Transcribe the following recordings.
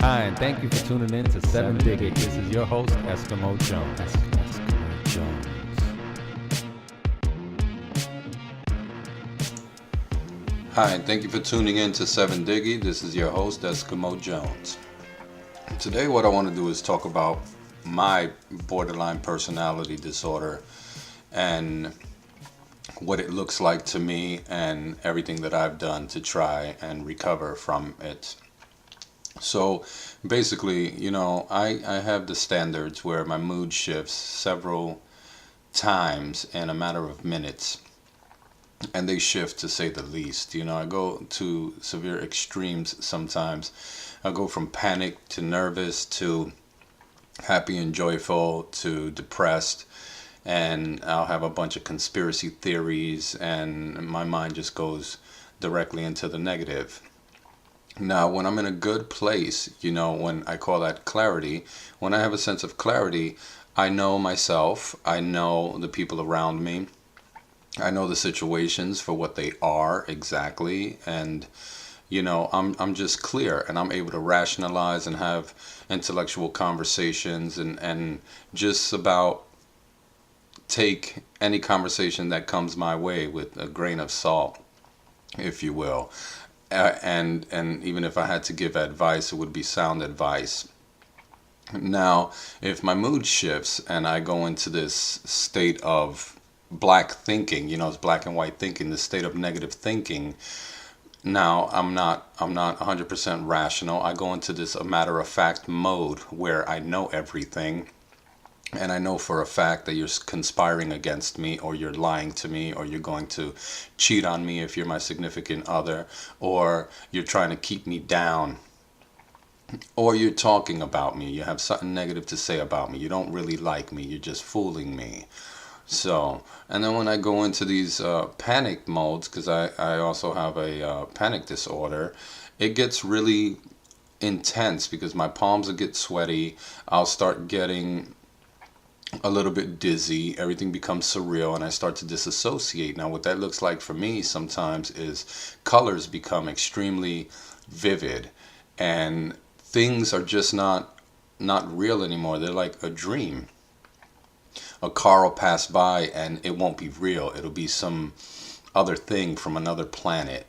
Hi, and thank you for tuning in to 7 Dig It. This is your host, Eskimo Jones. Eskimo Jones. Hi, and thank you for tuning in to 7 Diggy. This is your host, Eskimo Jones. Today, what I want to do is talk about my borderline personality disorder and what it looks like to me and everything that I've done to try and recover from it. So basically, I have the standards where my mood shifts several times in a matter of minutes, and they shift to say the least. I go to severe extremes sometimes. I go from panic to nervous to happy and joyful to depressed, and I'll have a bunch of conspiracy theories, and my mind just goes directly into the negative. Now, when I'm in a good place, when I call that clarity, when I have a sense of clarity, I know myself, I know the people around me, I know the situations for what they are exactly, and I'm just clear, and I'm able to rationalize and have intellectual conversations, and just about take any conversation that comes my way with a grain of salt, if you will. And even if I had to give advice, it would be sound advice. Now, if my mood shifts and I go into this state of black thinking, it's black and white thinking, the state of negative thinking. Now, I'm not 100% rational. I go into this a matter of fact mode where I know everything, and I know for a fact that you're conspiring against me, or you're lying to me, or you're going to cheat on me if you're my significant other, or you're trying to keep me down, or you're talking about me. You have something negative to say about me. You don't really like me. You're just fooling me. So, and then when I go into these panic modes, because I also have a panic disorder, it gets really intense because my palms will get sweaty. I'll start getting a little bit dizzy, everything becomes surreal, and I start to disassociate. Now, what that looks like for me sometimes is colors become extremely vivid, and things are just not real anymore. They're like a dream. A car will pass by and it won't be real. It'll be some other thing from another planet.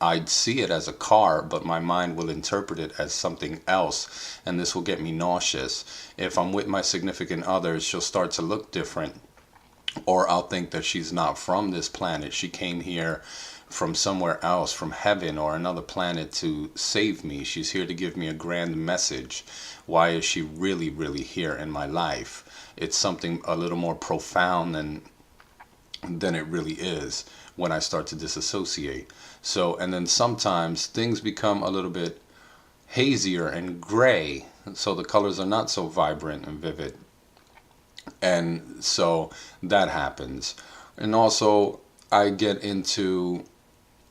I'd see it as a car, but my mind will interpret it as something else, and this will get me nauseous. If I'm with my significant other, she'll start to look different, or I'll think that she's not from this planet. She came here from somewhere else, from heaven or another planet, to save me. She's here to give me a grand message. Why is she really, really here in my life? It's something a little more profound than it really is when I start to disassociate. So, and then sometimes things become a little bit hazier and gray, so the colors are not so vibrant and vivid. And so that happens. And also, I get into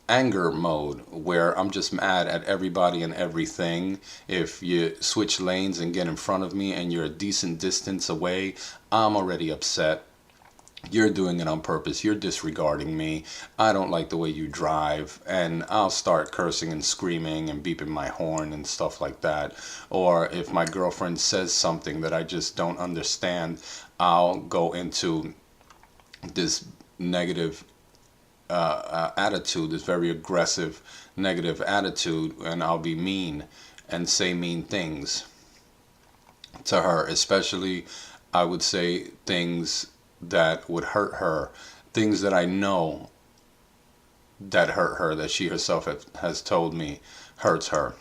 anger mode where I'm just mad at everybody and everything. If you switch lanes and get in front of me and you're a decent distance away, I'm already upset. You're doing it on purpose. You're disregarding me. I don't like the way you drive. And I'll start cursing and screaming and beeping my horn and stuff like that. Or if my girlfriend says something that I just don't understand, I'll go into this negative attitude, this very aggressive, negative attitude, and I'll be mean and say mean things to her. Especially, I would say things that would hurt her, things that I know that hurt her, that she herself has told me hurts her.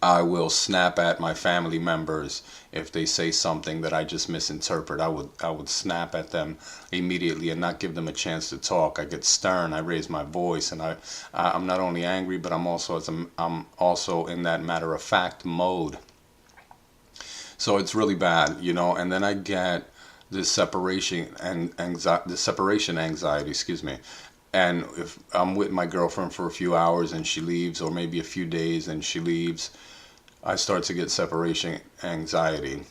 I will snap at my family members if they say something that I just misinterpret. I would snap at them immediately and not give them a chance to talk. I get stern. I raise my voice, and I'm not only angry, but I'm also in that matter of fact mode. So it's really bad, And then I get this separation anxiety, excuse me. And if I'm with my girlfriend for a few hours and she leaves, or maybe a few days and she leaves, I start to get separation anxiety.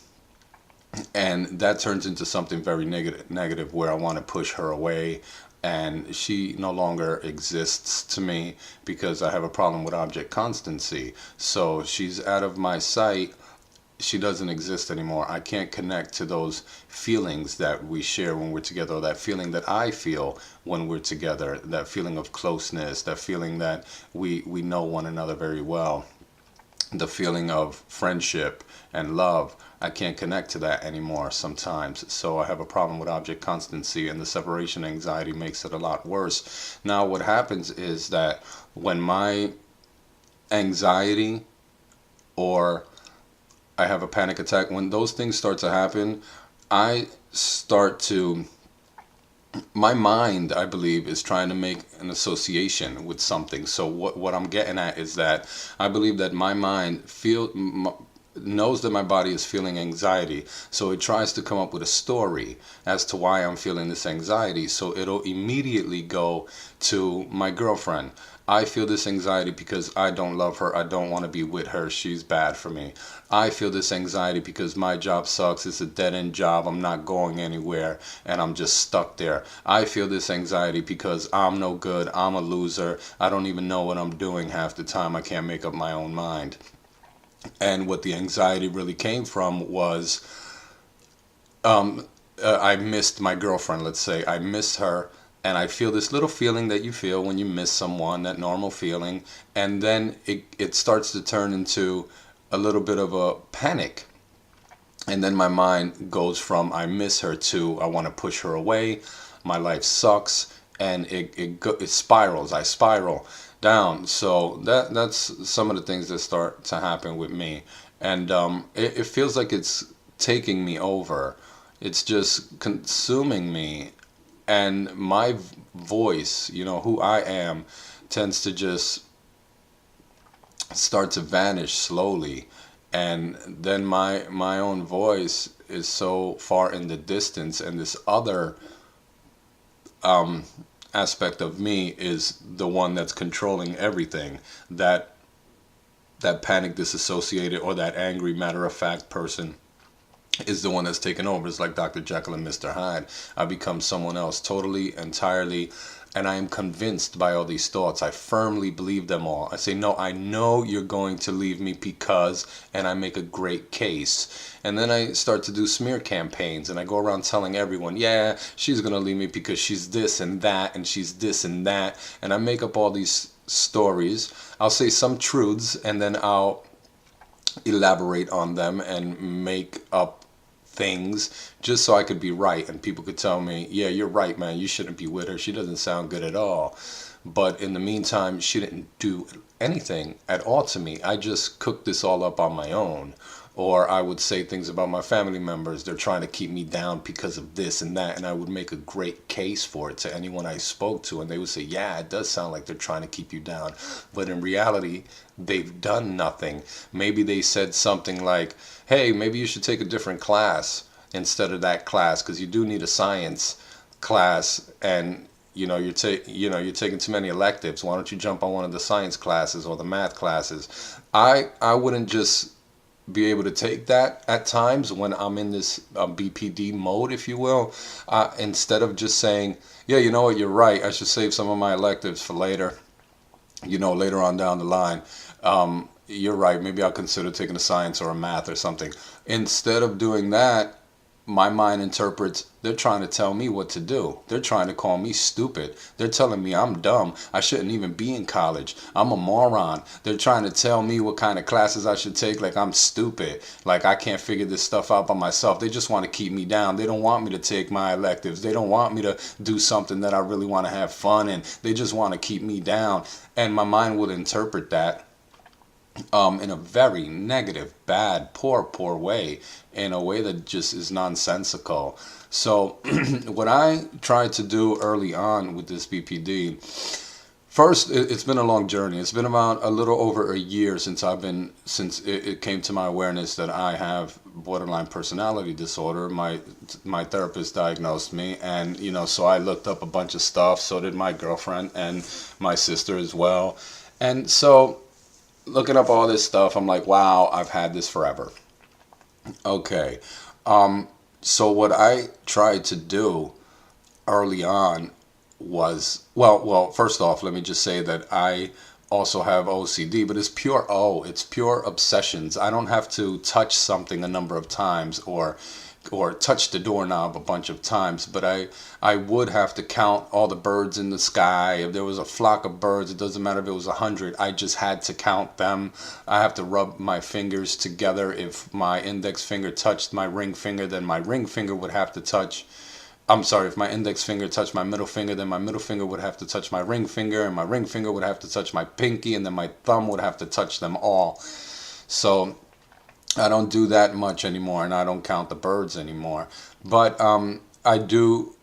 And that turns into something very negative where I want to push her away, and she no longer exists to me because I have a problem with object constancy. So she's out of my sight. She doesn't exist anymore. I can't connect to those feelings that we share when we're together, or that feeling that I feel when we're together, that feeling of closeness, that feeling that we know one another very well, the feeling of friendship and love. I can't connect to that anymore sometimes. So I have a problem with object constancy, and the separation anxiety makes it a lot worse. Now, what happens is that when my anxiety, or I have a panic attack, when those things start to happen, I start to, my mind, I believe, is trying to make an association with something. So what I'm getting at is that I believe that my mind knows that my body is feeling anxiety, so it tries to come up with a story as to why I'm feeling this anxiety. So it'll immediately go to my girlfriend. I feel this anxiety because I don't love her. I don't want to be with her. She's bad for me. I feel this anxiety because my job sucks. It's a dead-end job. I'm not going anywhere and I'm just stuck there. I feel this anxiety because I'm no good. I'm a loser. I don't even know what I'm doing half the time. I can't make up my own mind. And what the anxiety really came from was I missed my girlfriend, let's say. I miss her, and I feel this little feeling that you feel when you miss someone, that normal feeling, and then it starts to turn into a little bit of a panic. And then my mind goes from I miss her to I want to push her away, my life sucks, and it spirals. I spiral down. So that's some of the things that start to happen with me, and it feels like it's taking me over. It's just consuming me, and my voice, who I am, tends to just start to vanish slowly, and then my own voice is so far in the distance, and this other aspect of me is the one that's controlling everything. That panic disassociated, or that angry matter of fact person is the one that's taken over. It's like Dr. Jekyll and Mr. Hyde. I become someone else totally, entirely, and I am convinced by all these thoughts. I firmly believe them all. I say, no, I know you're going to leave me because, and I make a great case. And then I start to do smear campaigns, and I go around telling everyone, yeah, she's going to leave me because she's this and that, and she's this and that. And I make up all these stories. I'll say some truths, and then I'll elaborate on them and make up things just so I could be right, and people could tell me, yeah, you're right, man, you shouldn't be with her, she doesn't sound good at all. But in the meantime, she didn't do anything at all to me. I just cooked this all up on my own. Or I would say things about my family members. They're trying to keep me down because of this and that. And I would make a great case for it to anyone I spoke to. And they would say, yeah, it does sound like they're trying to keep you down. But in reality, they've done nothing. Maybe they said something like, hey, maybe you should take a different class instead of that class, because you do need a science class, and you're taking too many electives. Why don't you jump on one of the science classes or the math classes? I wouldn't just be able to take that at times when I'm in this BPD mode, if you will, instead of just saying, yeah, you know what, you're right, I should save some of my electives for later, later on down the line. You're right, maybe I'll consider taking a science or a math or something. Instead of doing that, my mind interprets, they're trying to tell me what to do. They're trying to call me stupid. They're telling me I'm dumb. I shouldn't even be in college. I'm a moron. They're trying to tell me what kind of classes I should take, like I'm stupid. Like I can't figure this stuff out by myself. They just want to keep me down. They don't want me to take my electives. They don't want me to do something that I really want to have fun in. They just want to keep me down. And my mind will interpret that in a very negative, bad, poor way, in a way that just is nonsensical. So what I tried to do early on with this BPD, first, it's been a long journey. It's been about a little over a year since it came to my awareness that I have borderline personality disorder. My therapist diagnosed me, and so I looked up a bunch of stuff. So did my girlfriend and my sister as well. And so looking up all this stuff, I'm like, wow, I've had this forever. Okay. So what I tried to do early on was, well, first off, let me just say that I also have OCD, but it's pure it's pure obsessions. I don't have to touch something a number of times or touch the doorknob a bunch of times, but I would have to count all the birds in the sky. If there was a flock of birds, it doesn't matter if it was 100, I just had to count them. I have to rub my fingers together. If my index finger touched my ring finger, then my ring finger would have to touch, I'm sorry, if my index finger touched my middle finger, then my middle finger would have to touch my ring finger, and my ring finger would have to touch my pinky, and then my thumb would have to touch them all. So I don't do that much anymore, and I don't count the birds anymore. But I do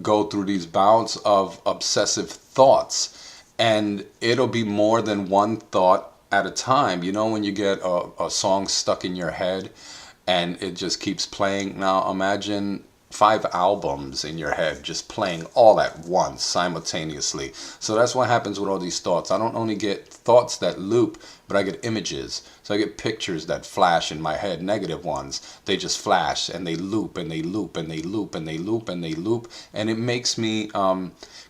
go through these bouts of obsessive thoughts, and it'll be more than one thought at a time. You know, when you get a song stuck in your head and it just keeps playing. Now imagine 5 albums in your head just playing all at once simultaneously. So that's what happens with all these thoughts. I don't only get thoughts that loop, but I get images. So I get pictures that flash in my head, negative ones. They just flash and they loop and they loop and they loop and they loop and they loop, and it makes me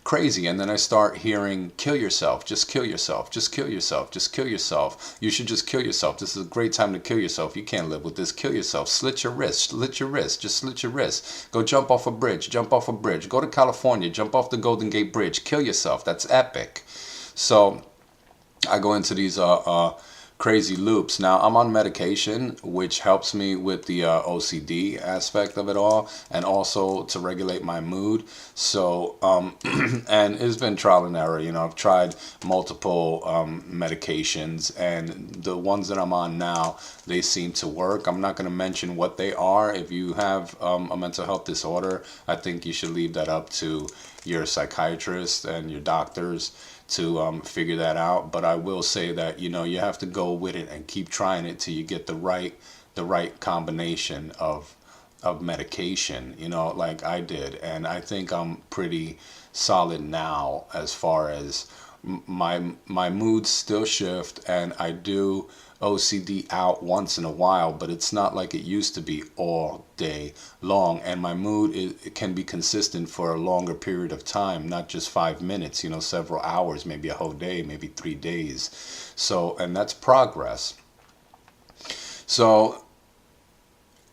crazy. And then I start hearing, kill yourself, just kill yourself, just kill yourself, just kill yourself. You should just kill yourself. This is a great time to kill yourself. You can't live with this. Kill yourself. Slit your wrist. Slit your wrist. Just slit your wrist. Go jump off a bridge. Jump off a bridge. Go to California. Jump off the Golden Gate Bridge. Kill yourself. That's epic. So I go into these crazy loops. Now I'm on medication, which helps me with the OCD aspect of it all, and also to regulate my mood. So and it's been trial and error. You know, I've tried multiple medications, and the ones that I'm on now, they seem to work. I'm not going to mention what they are. If you have a mental health disorder, I think you should leave that up to your psychiatrist and your doctors to figure that out. But I will say that, you know, you have to go with it and keep trying it till you get the right combination of medication, you know, like I did. And I think I'm pretty solid now as far as my moods still shift, and I do OCD out once in a while, but it's not like it used to be all day long. And my mood it can be consistent for a longer period of time, not just 5 minutes, you know, several hours, maybe a whole day, maybe 3 days. So, and that's progress. So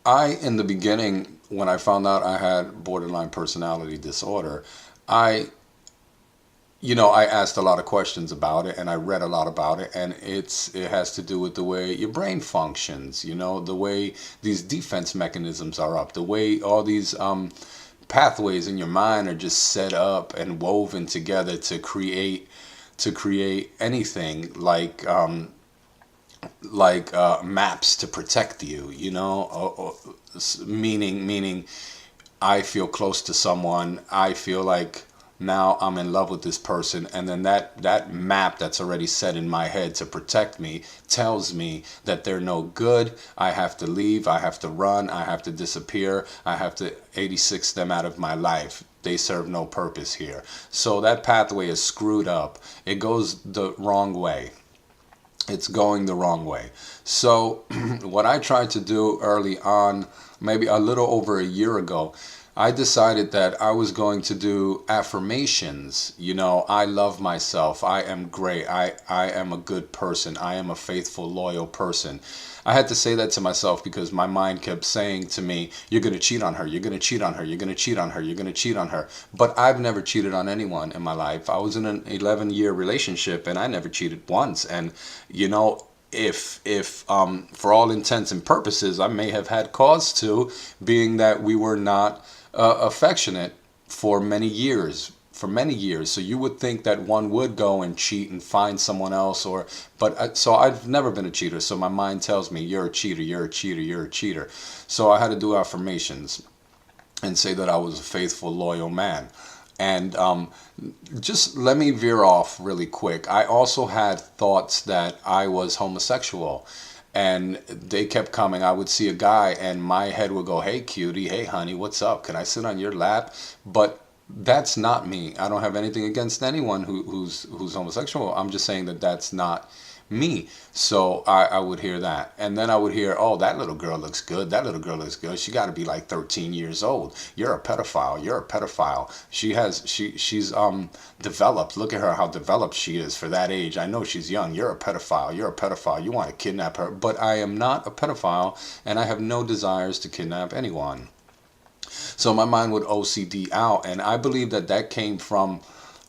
in the beginning, when I found out I had borderline personality disorder, I asked a lot of questions about it, and I read a lot about it, and it has to do with the way your brain functions, you know, the way these defense mechanisms are up, the way all these pathways in your mind are just set up and woven together to create anything like maps to protect you, you know, meaning I feel close to someone, I feel like now I'm in love with this person, and then that map that's already set in my head to protect me tells me that they're no good. I have to leave, I have to run, I have to disappear, I have to 86 them out of my life. They serve no purpose here. So that pathway is screwed up. It goes the wrong way. It's going the wrong way. So what I tried to do early on, maybe a little over a year ago, I decided that I was going to do affirmations. You know, I love myself. I am great. I am a good person. I am a faithful, loyal person. I had to say that to myself because my mind kept saying to me, you're going to cheat on her. You're going to cheat on her. You're going to cheat on her. You're going to cheat on her. But I've never cheated on anyone in my life. I was in an 11-year relationship and I never cheated once. And, you know, if for all intents and purposes, I may have had cause to, being that we were not affectionate for many years. So you would think that one would go and cheat and find someone else, so I've never been a cheater. So my mind tells me, you're a cheater, you're a cheater, you're a cheater. So I had to do affirmations and say that I was a faithful, loyal man. And just let me veer off really quick. I also had thoughts that I was homosexual. And they kept coming. I would see a guy and my head would go, hey, cutie, hey, honey, what's up? Can I sit on your lap? But that's not me. I don't have anything against anyone who's homosexual. I'm just saying that that's not me. So I would hear that, and then I would hear, oh, that little girl looks good. That little girl looks good. She got to be like 13 years old. You're a pedophile. You're a pedophile. She's developed. Look at her, how developed she is for that age. I know she's young. You're a pedophile. You're a pedophile. You want to kidnap her, but I am not a pedophile, and I have no desires to kidnap anyone. So my mind would OCD out, and I believe that that came from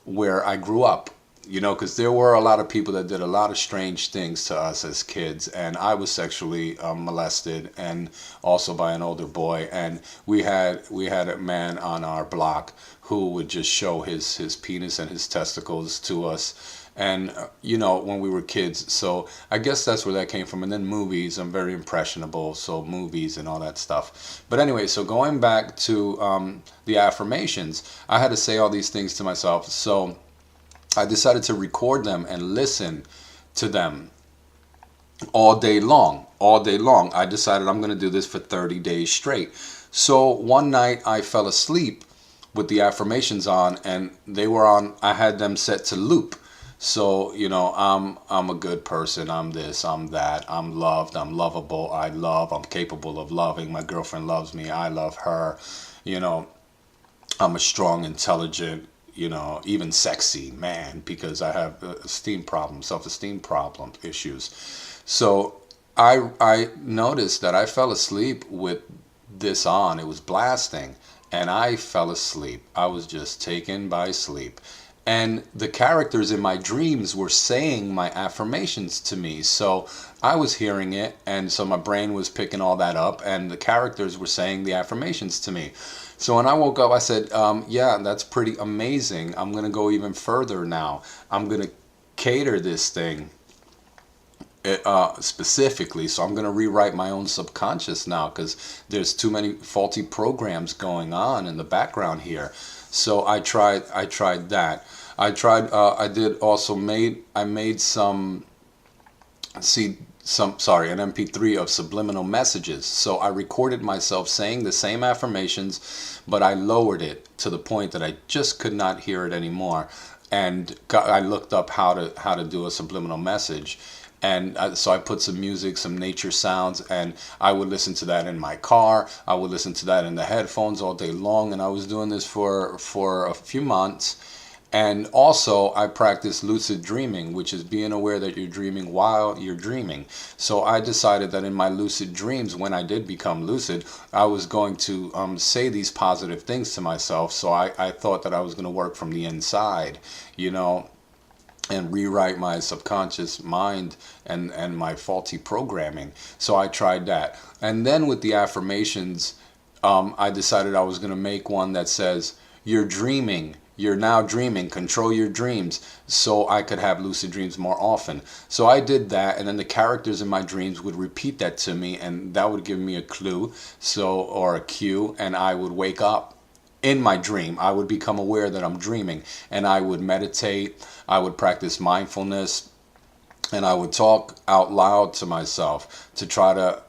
where I grew up. You know, because there were a lot of people that did a lot of strange things to us as kids, and I was sexually molested, and also by an older boy. And we had a man on our block who would just show his penis and his testicles to us, and you know, when we were kids. So I guess that's where that came from. And then movies, I'm very impressionable, so movies and all that stuff. But anyway, so going back to the affirmations, I had to say all these things to myself. So I decided to record them and listen to them all day long. All day long. I decided I'm going to do this for 30 days straight. So one night I fell asleep with the affirmations on, and they were on, I had them set to loop. So, you know, I'm a good person, I'm this, I'm that, I'm loved, I'm lovable, I love, I'm capable of loving, my girlfriend loves me, I love her, you know, I'm a strong, intelligent, you know, even sexy man, because I have esteem problems, self-esteem problem issues. So I noticed that I fell asleep with this on. It was blasting, and I fell asleep. I was just taken by sleep. And the characters in my dreams were saying my affirmations to me. So I was hearing it, and so my brain was picking all that up, and the characters were saying the affirmations to me. So when I woke up, I said, yeah, that's pretty amazing. I'm going to go even further now. I'm going to cater this thing specifically. So I'm going to rewrite my own subconscious now, because there's too many faulty programs going on in the background here. So I tried that. I did also I made some, an MP3 of subliminal messages. So I recorded myself saying the same affirmations, but I lowered it to the point that I just could not hear it anymore. And I looked up how to do a subliminal message. And so I put some music, some nature sounds, and I would listen to that in my car. I would listen to that in the headphones all day long. And I was doing this for a few months. And also, I practice lucid dreaming, which is being aware that you're dreaming while you're dreaming. So I decided that in my lucid dreams, when I did become lucid, I was going to say these positive things to myself. So I thought that I was going to work from the inside, you know, and rewrite my subconscious mind and my faulty programming. So I tried that. And then with the affirmations, I decided I was going to make one that says, you're dreaming. You're now dreaming. Control your dreams, so I could have lucid dreams more often. So I did that, and then the characters in my dreams would repeat that to me, and that would give me a clue, or a cue, and I would wake up in my dream. I would become aware that I'm dreaming, and I would meditate. I would practice mindfulness, and I would talk out loud to myself to try to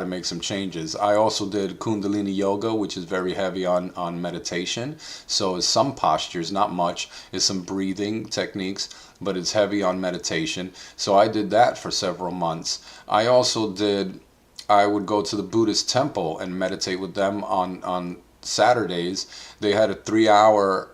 make some changes. I also did Kundalini yoga, which is very heavy on meditation. So it's some postures, not much. It's some breathing techniques, but it's heavy on meditation. So I did that for several months. I would go to the Buddhist temple and meditate with them on Saturdays. They had a 3-hour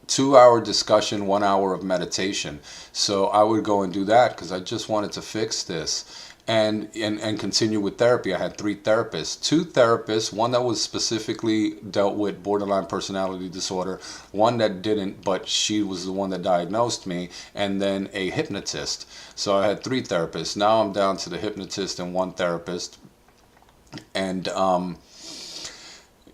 2-hour discussion, 1 hour of meditation. So I would go and do that because I just wanted to fix this. And continue with therapy. I had 3 therapists. 2 therapists, one that was specifically dealt with borderline personality disorder, one that didn't, but she was the one that diagnosed me, and then a hypnotist. So I had 3 therapists. Now I'm down to the hypnotist and 1 therapist. And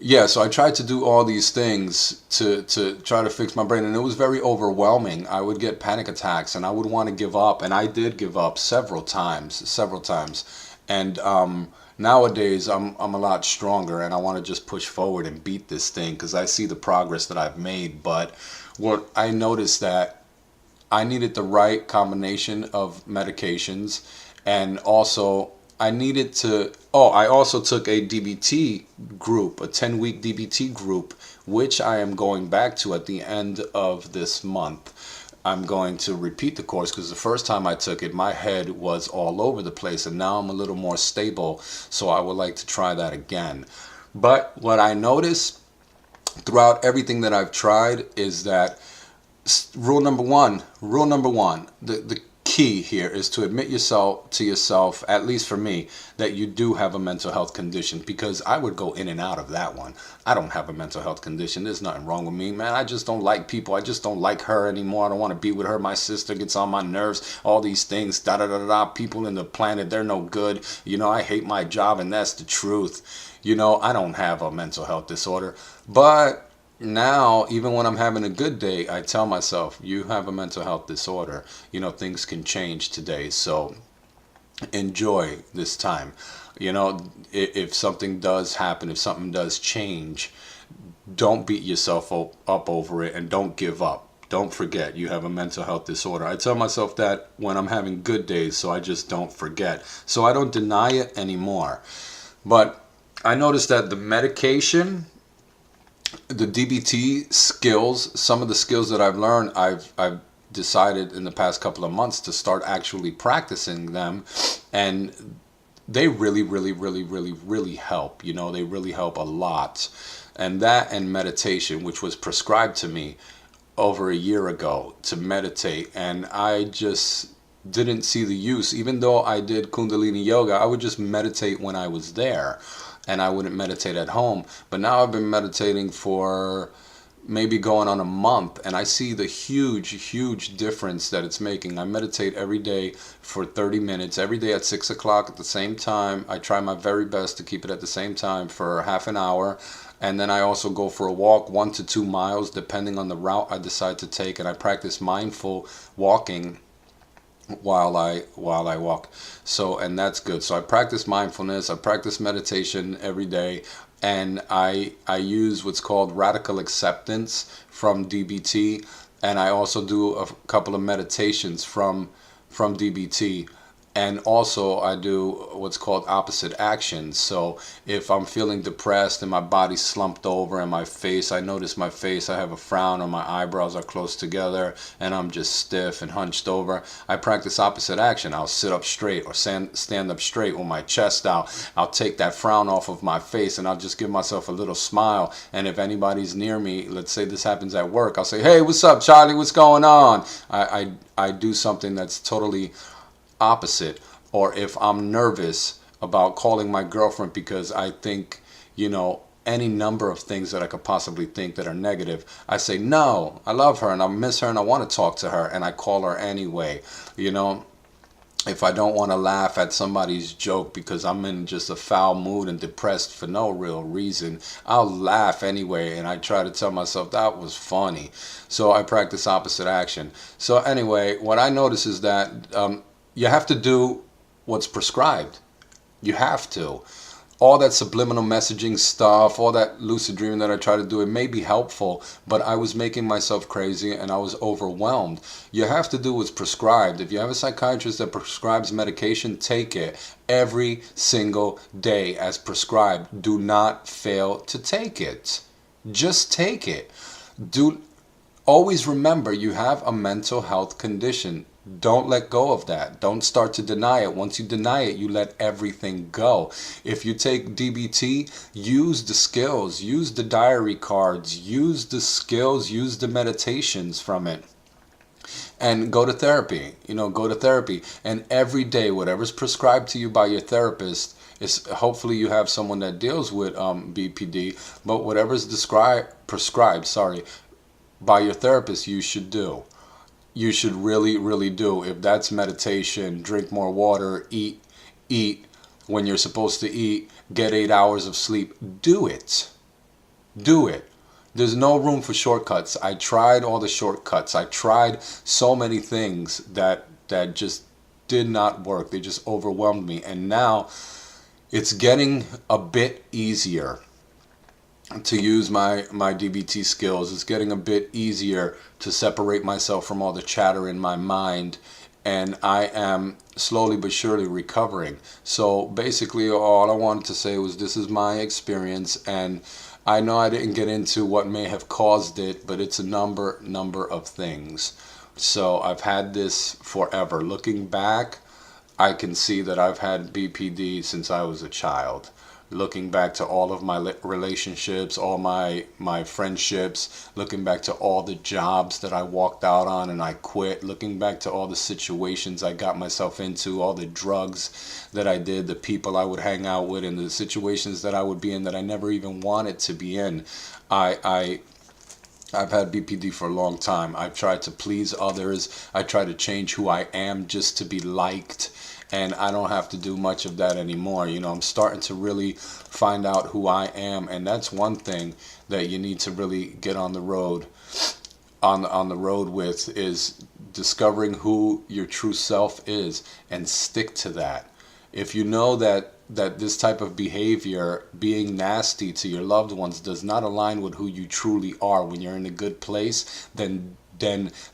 yeah, so I tried to do all these things to try to fix my brain, and it was very overwhelming. I would get panic attacks, and I would want to give up, and I did give up several times. And nowadays, I'm a lot stronger, and I want to just push forward and beat this thing because I see the progress that I've made. But what I noticed that I needed the right combination of medications, and also I needed to. Oh, I also took a DBT group, a 10-week DBT group, which I am going back to at the end of this month. I'm going to repeat the course because the first time I took it, my head was all over the place, and now I'm a little more stable, so I would like to try that again. But what I notice throughout everything that I've tried is that rule number one, the key here is to admit yourself, at least for me, that you do have a mental health condition, because I would go in and out of that one. I don't have a mental health condition. There's nothing wrong with me, man. I just don't like people. I just don't like her anymore. I don't want to be with her. My sister gets on my nerves. All these things, da da da da. People in the planet, they're no good. I hate my job, and that's the truth. I don't have a mental health disorder, but now, even when I'm having a good day, I tell myself, you have a mental health disorder. Things can change today. So enjoy this time. If something does happen, if something does change, don't beat yourself up over it, and don't give up. Don't forget you have a mental health disorder. I tell myself that when I'm having good days, so I just don't forget. So I don't deny it anymore. But I noticed that the medication, the DBT skills, some of the skills that I've learned, I've decided in the past couple of months to start actually practicing them, and they really, really, really, really, really help. They really help a lot. And that, and meditation, which was prescribed to me over a year ago to meditate, and I just didn't see the use. Even though I did Kundalini yoga, I would just meditate when I was there, and I wouldn't meditate at home. But now I've been meditating for maybe going on a month, and I see the huge difference that it's making. I meditate every day for 30 minutes, every day at 6 o'clock at the same time. I try my very best to keep it at the same time for half an hour. And then I also go for a walk, 1 to 2 miles, depending on the route I decide to take. And I practice mindful walking while I walk. So, and that's good. So I practice mindfulness, I practice meditation every day, and I use what's called radical acceptance from DBT, and I also do a couple of meditations from DBT. And also I do what's called opposite actions. So if I'm feeling depressed and my body's slumped over, and I notice my face, I have a frown, or my eyebrows are close together and I'm just stiff and hunched over, I practice opposite action. I'll sit up straight, or stand up straight with my chest out. I'll take that frown off of my face, and I'll just give myself a little smile. And if anybody's near me, let's say this happens at work, I'll say, "Hey, what's up, Charlie? What's going on?" I do something that's totally opposite. Or if I'm nervous about calling my girlfriend because I think, any number of things that I could possibly think that are negative, I say, no, I love her and I miss her and I want to talk to her, and I call her anyway. If I don't want to laugh at somebody's joke because I'm in just a foul mood and depressed for no real reason, I'll laugh anyway, and I try to tell myself that was funny. So I practice opposite action. So anyway, what I notice is that you have to do what's prescribed. You have to. All that subliminal messaging stuff, all that lucid dreaming that I try to do, it may be helpful, but I was making myself crazy and I was overwhelmed. You have to do what's prescribed. If you have a psychiatrist that prescribes medication, take it every single day as prescribed. Do not fail to take it. Just take it. Always remember, you have a mental health condition. Don't let go of that. Don't start to deny it. Once you deny it, you let everything go. If you take DBT, use the skills, use the diary cards, use the skills, use the meditations from it. And go to therapy. Go to therapy. And every day, whatever's prescribed to you by your therapist, hopefully you have someone that deals with BPD, but whatever's prescribed by your therapist, you should do. You should really, really do. If that's meditation, drink more water, eat when you're supposed to eat, get 8 hours of sleep, do it. Do it. There's no room for shortcuts. I tried all the shortcuts. I tried so many things that just did not work. They just overwhelmed me. And now it's getting a bit easier to use my DBT skills. It's getting a bit easier to separate myself from all the chatter in my mind and I am slowly but surely recovering. So basically, all I wanted to say was this is my experience, and I know I didn't get into what may have caused it, but it's a number of things. So I've had this forever. Looking back, I can see that I've had BPD since I was a child. Looking back to all of my relationships, all my friendships, looking back to all the jobs that I walked out on and I quit, looking back to all the situations I got myself into, all the drugs that I did, the people I would hang out with, and the situations that I would be in that I never even wanted to be in. I've had BPD for a long time. I've tried to please others. I try to change who I am just to be liked. And I don't have to do much of that anymore. I'm starting to really find out who I am. And that's one thing that you need to really get on the road with, is discovering who your true self is and stick to that. If you know that this type of behavior, being nasty to your loved ones, does not align with who you truly are when you're in a good place, then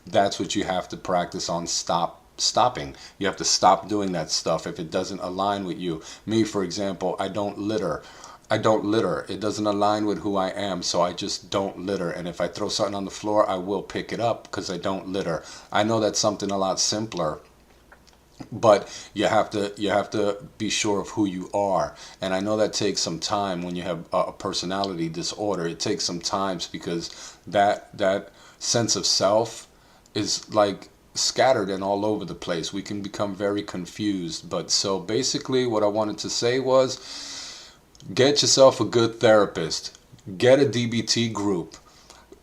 that's what you have to practice on stopping. You have to stop doing that stuff if it doesn't align with you. Me, for example, I don't litter. It doesn't align with who I am, so I just don't litter. And if I throw something on the floor, I will pick it up because I don't litter. I know that's something a lot simpler, but you have to be sure of who you are. And I know that takes some time. When you have a personality disorder, it takes some time, because that sense of self is like scattered and all over the place. We can become very confused. But so basically what I wanted to say was, get yourself a good therapist, get a DBT group,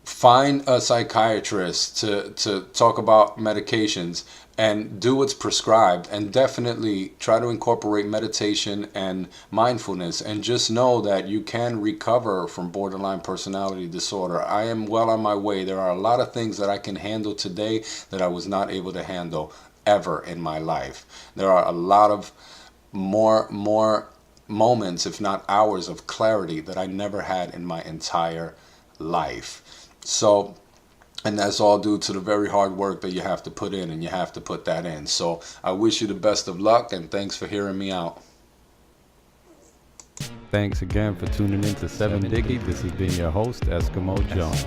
find a psychiatrist to talk about medications, and do what's prescribed, and definitely try to incorporate meditation and mindfulness, and just know that you can recover from borderline personality disorder. I am well on my way. There are a lot of things that I can handle today that I was not able to handle ever in my life. There are a lot of more moments, if not hours, of clarity that I never had in my entire life. So, and that's all due to the very hard work that you have to put in, and you have to put that in. So I wish you the best of luck, and thanks for hearing me out. Thanks again for tuning in to 7 Diggy. This has been your host, Eskimo Jones.